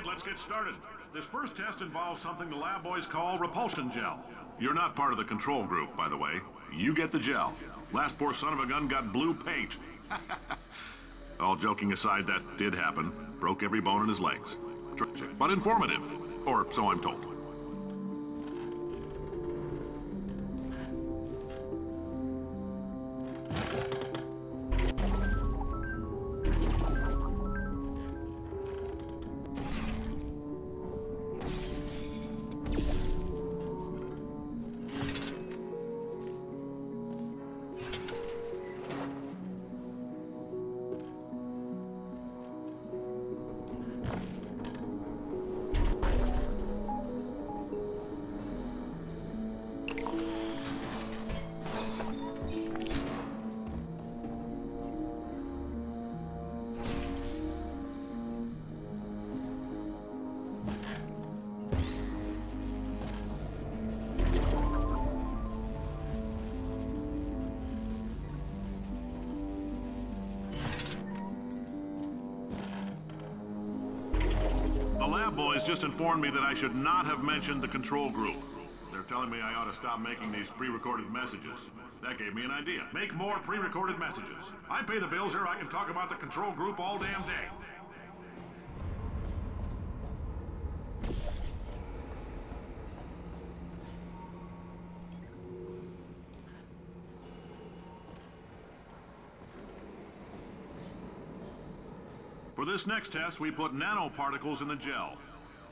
right, let's get started. This first test involves something the lab boys call repulsion gel. You're not part of the control group, by the way. You get the gel. Last poor son of a gun got blue paint. All joking aside, that did happen. Broke every bone in his legs. Tragic, but informative. Or so I'm told. Boys just informed me that I should not have mentioned the control group. They're telling me I ought to stop making these pre-recorded messages. That gave me an idea. Make more pre-recorded messages. I pay the bills here, I can talk about the control group all damn day. For this next test, we put nanoparticles in the gel.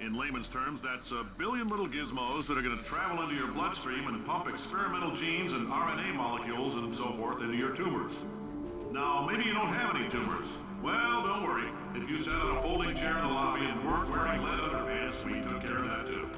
In layman's terms, that's a billion little gizmos that are going to travel into your bloodstream and pump experimental genes and RNA molecules and so forth into your tumors. Now, maybe you don't have any tumors. Well, don't worry. If you sat on a folding chair in the lobby and weren't wearing lead underpants, we took care of that too.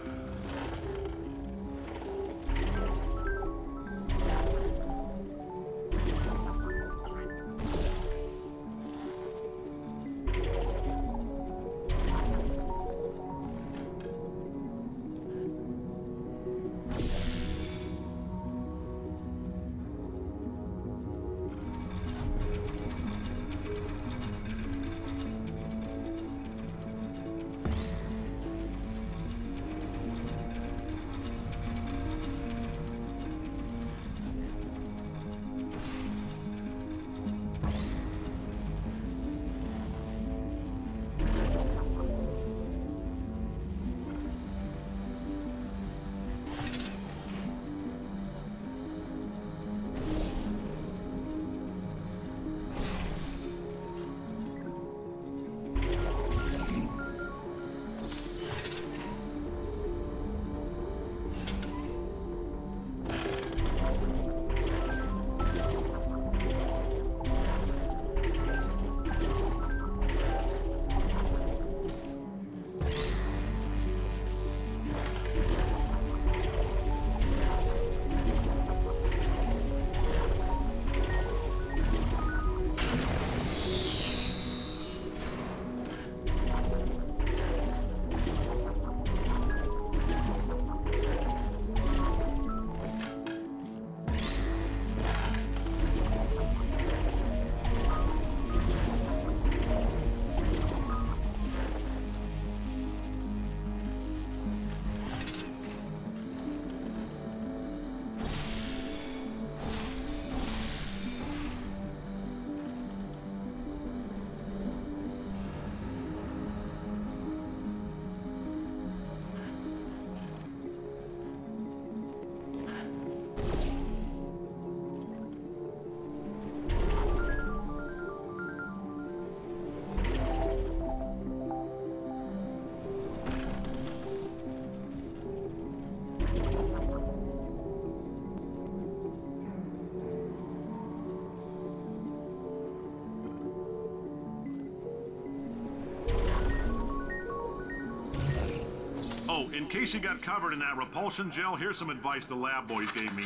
Oh, in case you got covered in that repulsion gel, here's some advice the lab boys gave me.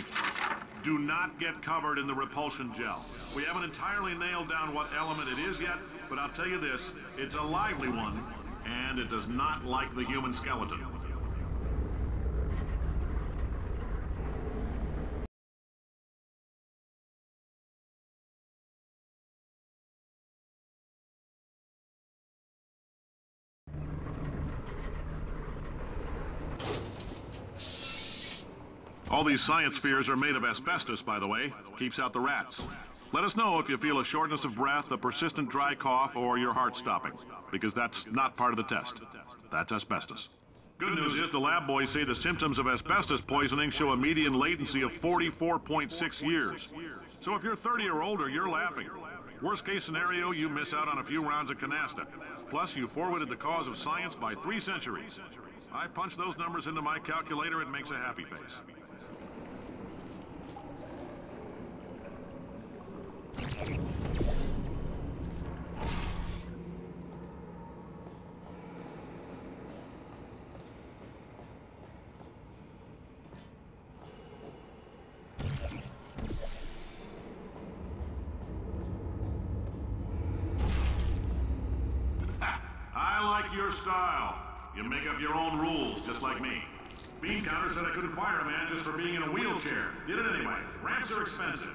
Do not get covered in the repulsion gel. We haven't entirely nailed down what element it is yet, but I'll tell you this, it's a lively one, and it does not like the human skeleton. All these science spheres are made of asbestos, by the way. Keeps out the rats. Let us know if you feel a shortness of breath, a persistent dry cough, or your heart stopping, because that's not part of the test. That's asbestos. Good news is the lab boys say the symptoms of asbestos poisoning show a median latency of 44.6 years. So if you're 30 or older, you're laughing. Worst case scenario, you miss out on a few rounds of canasta. Plus, you forwarded the cause of science by 3 centuries. I punch those numbers into my calculator, it makes a happy face. I like your style. You make up your own rules, just like me. Bean Counter said I couldn't fire a man just for being in a wheelchair. Did it anyway. Ramps are expensive.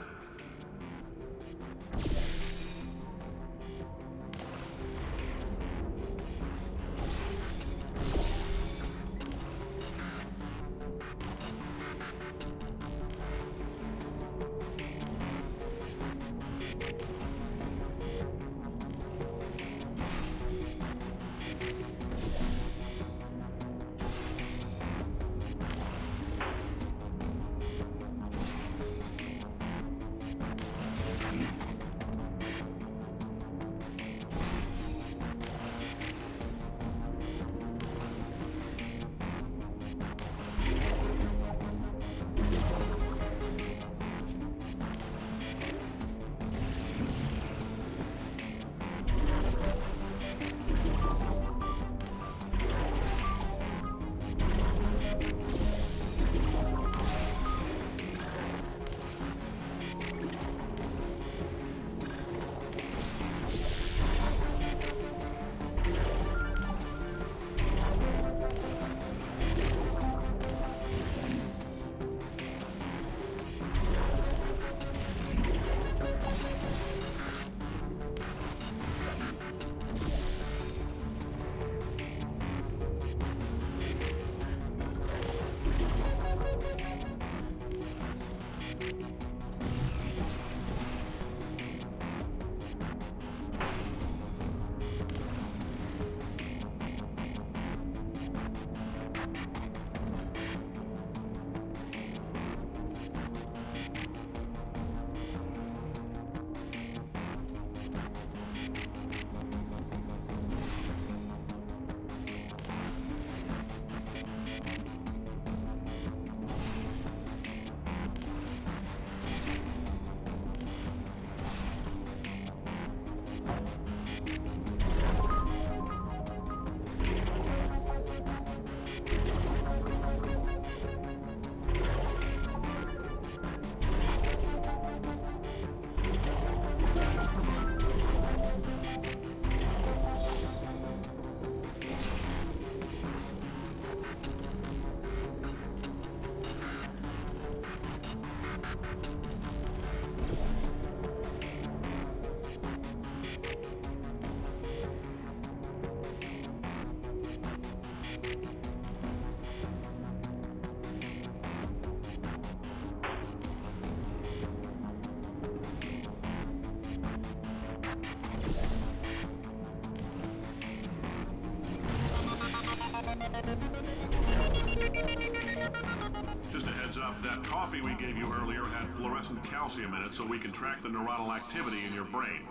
Just a heads up, that coffee we gave you earlier had fluorescent calcium in it so we can track the neuronal activity in your brain.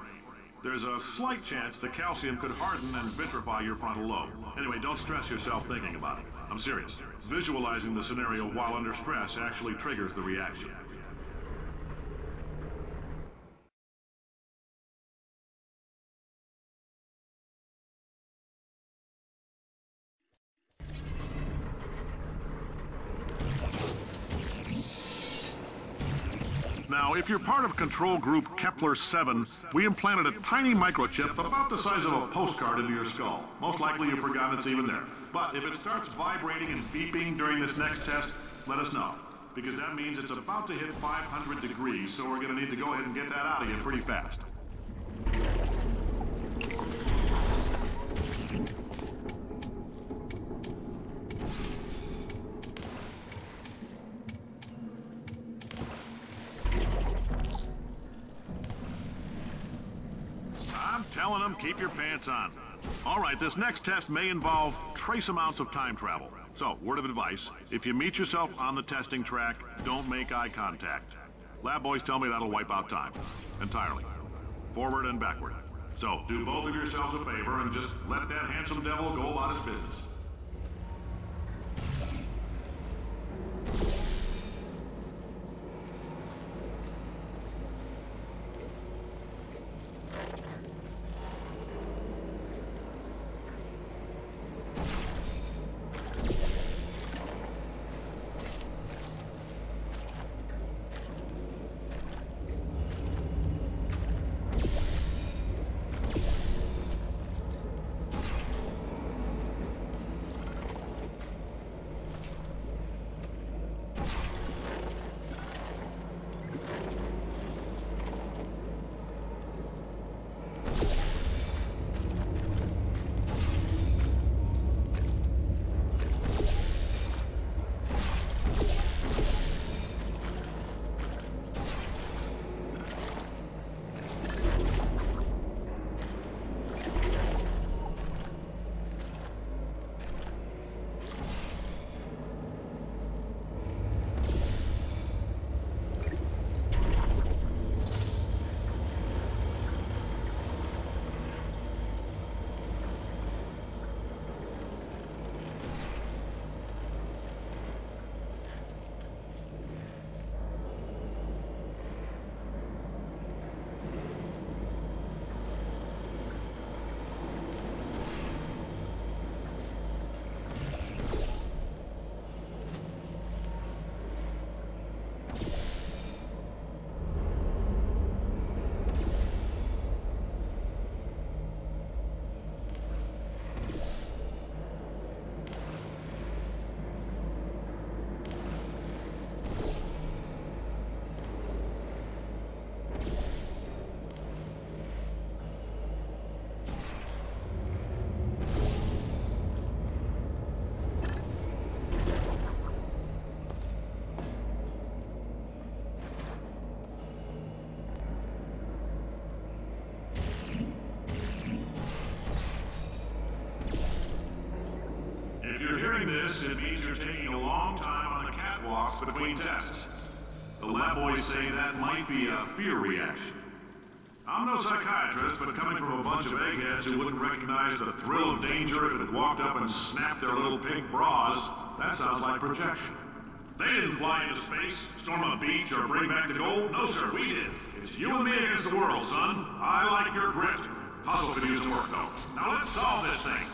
There's a slight chance the calcium could harden and vitrify your frontal lobe. Anyway, don't stress yourself thinking about it. I'm serious. Visualizing the scenario while under stress actually triggers the reaction. Now, if you're part of Control Group Kepler-7, we implanted a tiny microchip about the size of a postcard into your skull. Most likely you've forgotten it's even there. But if it starts vibrating and beeping during this next test, let us know. Because that means it's about to hit 500 degrees, so we're going to need to go ahead and get that out of you pretty fast. telling them, keep your pants on. All right, this next test may involve trace amounts of time travel. So, word of advice, if you meet yourself on the testing track, don't make eye contact. Lab boys tell me that'll wipe out time. Entirely. Forward and backward. So, do both of yourselves a favor and just let that handsome devil go about his business. This, it means you're taking a long time on the catwalks between tests. The lab boys say that might be a fear reaction. I'm no psychiatrist, but coming from a bunch of eggheads who wouldn't recognize the thrill of danger if it had walked up and snapped their little pink bras, that sounds like projection. They didn't fly into space, storm a beach, or bring back the gold. No, sir, we did. It's you and me against the world, son. I like your grit. Puzzle could use some work, though. Now let's solve this thing.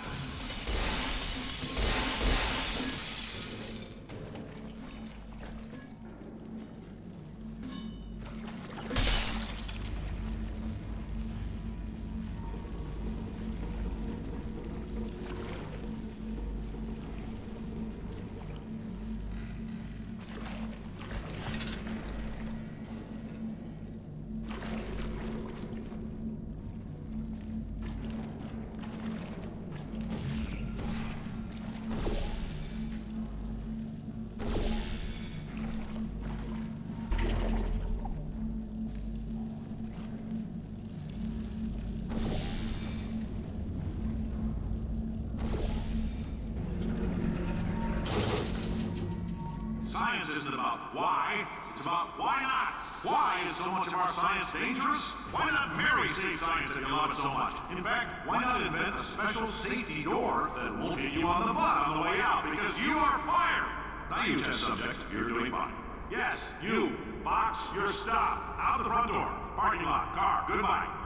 Science isn't about why, it's about why not. Why is so much of our science dangerous? Why not Mary save science if you love it so much? In fact, why not invent a special safety door that won't hit you on the butt on the way out, because you are fired. Now you test subject, you're doing fine. Yes, you, box your stuff, out the front door, parking lot, car, goodbye.